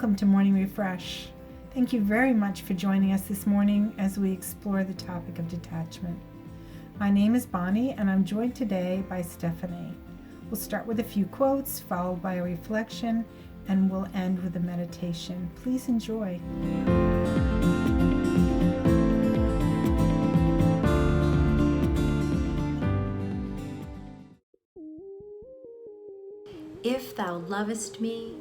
Welcome to Morning Refresh. Thank you very much for joining us this morning as we explore the topic of detachment. My name is Bonnie and I'm joined today by Stephanie. We'll start with a few quotes, followed by a reflection, and we'll end with a meditation. Please enjoy. If thou lovest me,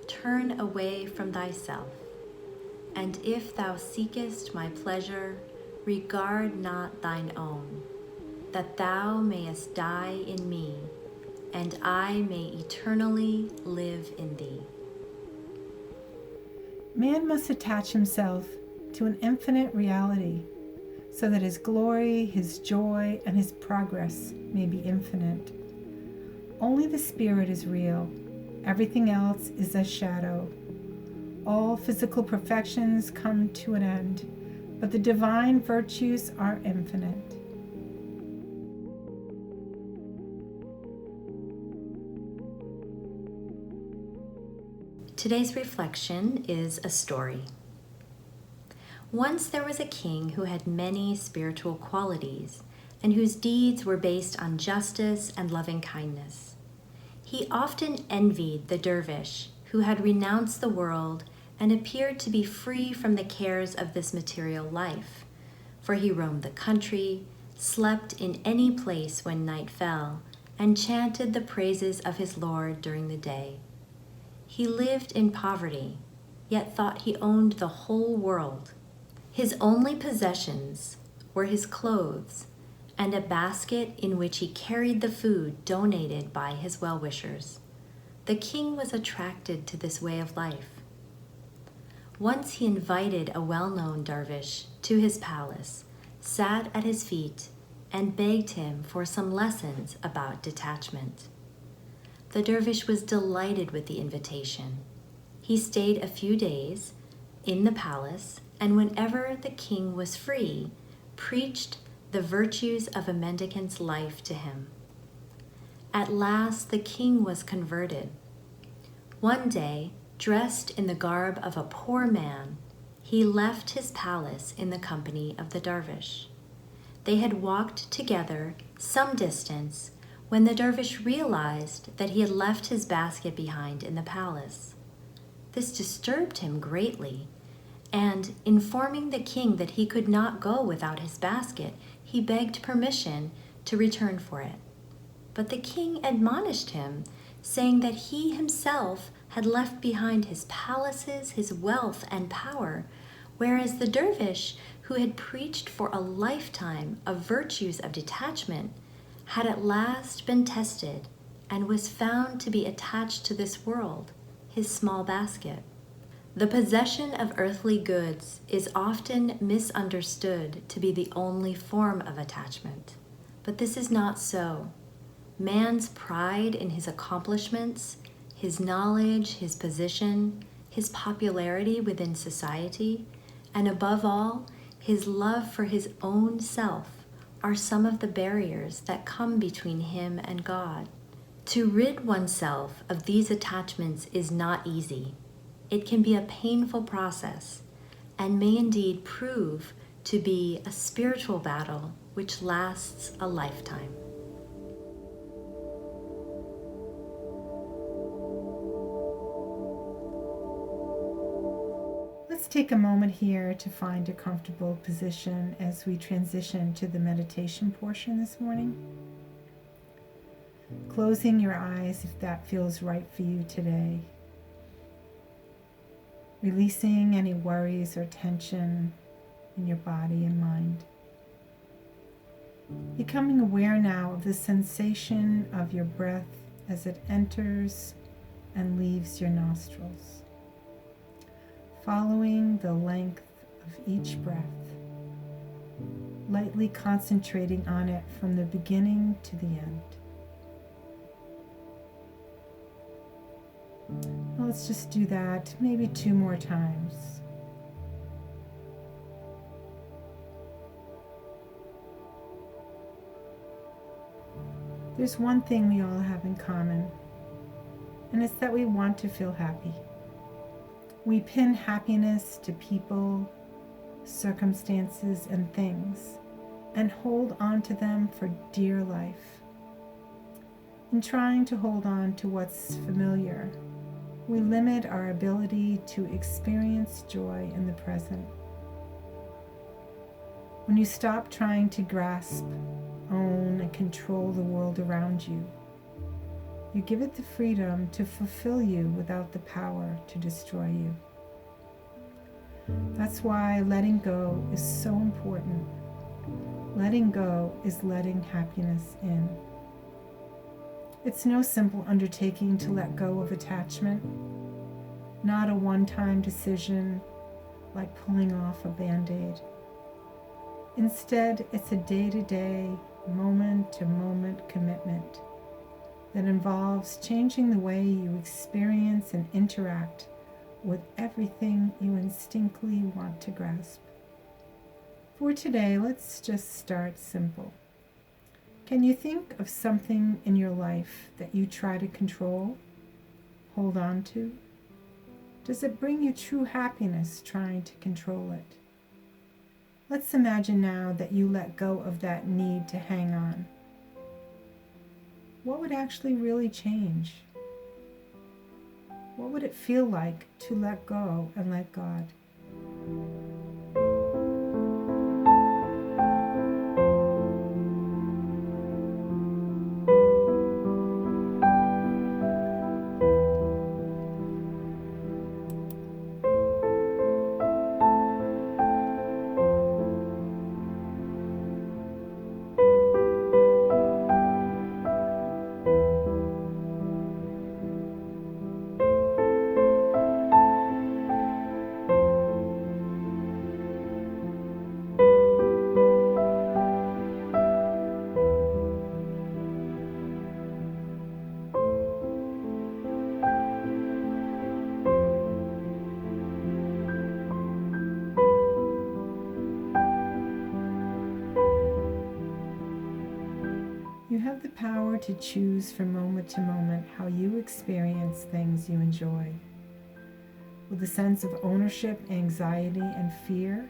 turn away from thyself. And if thou seekest my pleasure, regard not thine own, that thou mayest die in me, and I may eternally live in thee. Man must attach himself to an infinite reality so that his glory, his joy, and his progress may be infinite. Only the spirit is real. Everything else is a shadow. All physical perfections come to an end, but the divine virtues are infinite. Today's reflection is a story. Once there was a king who had many spiritual qualities and whose deeds were based on justice and loving kindness. He often envied the dervish who had renounced the world and appeared to be free from the cares of this material life, for he roamed the country, slept in any place when night fell, and chanted the praises of his Lord during the day. He lived in poverty, yet thought he owned the whole world. His only possessions were his clothes and a basket in which he carried the food donated by his well-wishers. The king was attracted to this way of life. Once he invited a well-known dervish to his palace, sat at his feet, and begged him for some lessons about detachment. The dervish was delighted with the invitation. He stayed a few days in the palace, and whenever the king was free, preached the virtues of a mendicant's life to him. At last the king was converted. One day, dressed in the garb of a poor man, he left his palace in the company of the dervish. They had walked together some distance when the dervish realized that he had left his basket behind in the palace. This disturbed him greatly, and informing the king that he could not go without his basket, he begged permission to return for it. But the king admonished him, saying that he himself had left behind his palaces, his wealth, and power, whereas the dervish, who had preached for a lifetime of virtues of detachment, had at last been tested and was found to be attached to this world, his small basket. The possession of earthly goods is often misunderstood to be the only form of attachment, but this is not so. Man's pride in his accomplishments, his knowledge, his position, his popularity within society, and above all, his love for his own self are some of the barriers that come between him and God. To rid oneself of these attachments is not easy. It can be a painful process and may indeed prove to be a spiritual battle which lasts a lifetime. Let's take a moment here to find a comfortable position as we transition to the meditation portion this morning. Closing your eyes if that feels right for you today. Releasing any worries or tension in your body and mind. Becoming aware now of the sensation of your breath as it enters and leaves your nostrils. Following the length of each breath, lightly concentrating on it from the beginning to the end. Let's just do that maybe 2 more times. There's one thing we all have in common, and it's that we want to feel happy. We pin happiness to people, circumstances, and things, and hold on to them for dear life. In trying to hold on to what's familiar, we limit our ability to experience joy in the present. When you stop trying to grasp, own, and control the world around you, you give it the freedom to fulfill you without the power to destroy you. That's why letting go is so important. Letting go is letting happiness in. It's no simple undertaking to let go of attachment, not a one-time decision like pulling off a Band-Aid. Instead, it's a day-to-day, moment-to-moment commitment that involves changing the way you experience and interact with everything you instinctively want to grasp. For today, let's just start simple. Can you think of something in your life that you try to control, hold on to? Does it bring you true happiness trying to control it? Let's imagine now that you let go of that need to hang on. What would actually really change? What would it feel like to let go and let God? You have the power to choose from moment to moment how you experience things you enjoy. With a sense of ownership, anxiety, and fear,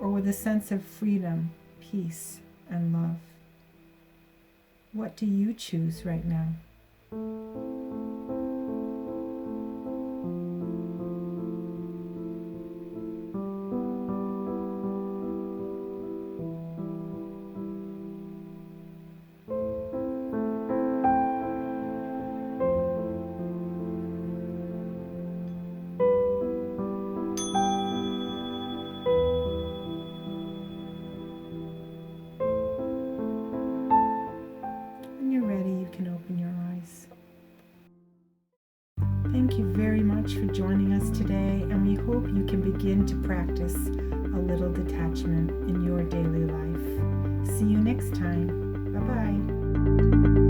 or with a sense of freedom, peace, and love. What do you choose right now? Thank you very much for joining us today, and we hope you can begin to practice a little detachment in your daily life. See you next time. Bye-bye.